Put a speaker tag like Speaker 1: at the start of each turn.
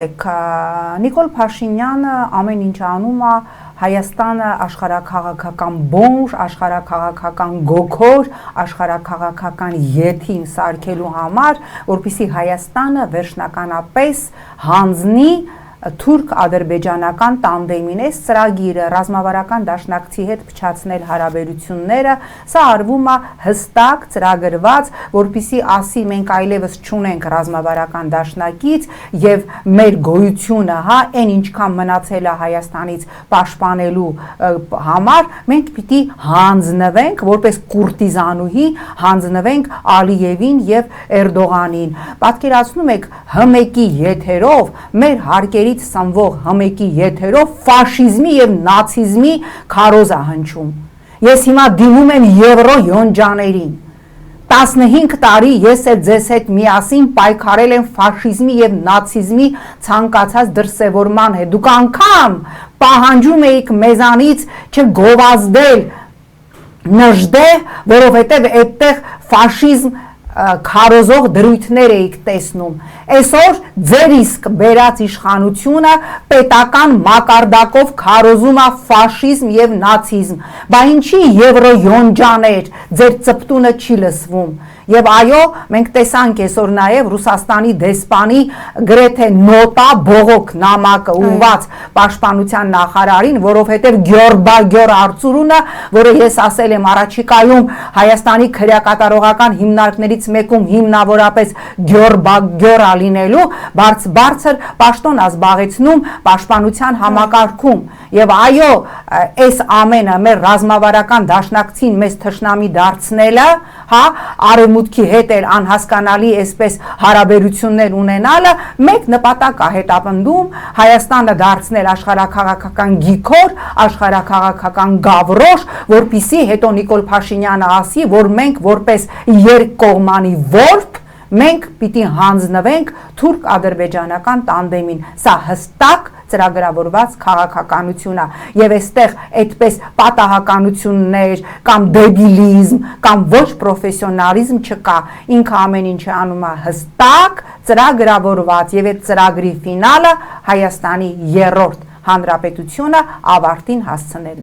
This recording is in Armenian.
Speaker 1: Նիկոլ Փաշինյանը ամեն ինչ անում է Հայաստանը աշխարհաքաղաքական բոմժ, աշխարհաքաղաքական գոքոր, աշխարհաքաղաքական յեթին սարքելու համար, որպեսզի Հայաստանը վերջնականապես հանձնի թուրք-ադրբեջանական տանդեմին այս ծրագիրը ռազմավարական դաշնակցի հետ փչացնել հարաբերությունները, սա արվում է հստակ ծրագրված, որպեսզի ասի մենք այլևս չունենք ռազմավարական դաշնակից եւ մեր գոյությունը, այն ինչքան մնացել է Հայաստանից պաշտպանելու համար, մենք պիտի հանձնվենք որպես կուրտիզանուհի, հանձնվենք Ալիևին եւ Էրդողանին։ Պատկերացնում եք հմեկի եթերով մեր հարկերի սնվող հմեկի եթերով ֆաշիզմի եւ նացիզմի քարոզ է հնչում։ Ես հիմա դիմում եմ եվրո յոնջաներին։ 15 տարի ես էլ ձեզ հետ միասին պայքարել եմ ֆաշիզմի եւ նացիզմի ցանկացած դրսևորման հետ։ Դուք անգամ պահանջում էիք մեզանից չգովազդել նժդե, որովհետեւ այդտեղ ֆաշիզմ քարոզող դրույթներ էիք տեսնում։ Այսօր ձեր իսկ բերած իշխանությունը պետական մակարդակով քարոզում է ֆաշիզմ եւ նացիզմ։ Բա ինչի եվրո յոնջաներ, ձեր ծպտունը չի լսվում։ Եվ այո, մենք տեսանք այսօր նաև Ռուսաստանի դեսպանի գրեթե նոտա բողոք նամակը ուղված պաշտպանության նախարարին, որովհետև գյորբագյոր արծուրունը, որը ես ասել եմ առաջիկայում Հայաստանի քրեակատարողական հիմնարկներից մեկում հիմնավորապես գյորբագյոր ալինելու, բարձր պաշտոն ազբաղեցնում պաշտպանության համակարգում։ Եվ այո, այս ամենը մեր ռազմավարական դաշնակցին մեզ թշնամի դարձնելը, արևմուտքի հետ էլ անհասկանալի այսպես հարաբերություններ ունենալը մեկ նպատակ է հետապնդում Հայաստանը դարձնել աշխարհաքաղաքական գիքոր, աշխարհաքաղաքական գավրոշ, որպիսի հետո Նիկոլ Փաշինյանը ասի, որ մենք որպես երկկողմանի որբ մենք պիտի հանձնվենք թուրք-ադրբեջանական տանդեմին։ Սա հստակ ծրագրավորված քաղաքականություն է եւ այստեղ այդպես պատահականություններ կամ դեբիլիզմ կամ ոչ պրոֆեսիոնալիզմ չկա։ Ինքը ամեն ինչը անում է հստակ ծրագրավորված եւ այդ ծրագրի ֆինալը Հայաստանի երրորդ հանրապետությունը ավարտին հասցնել։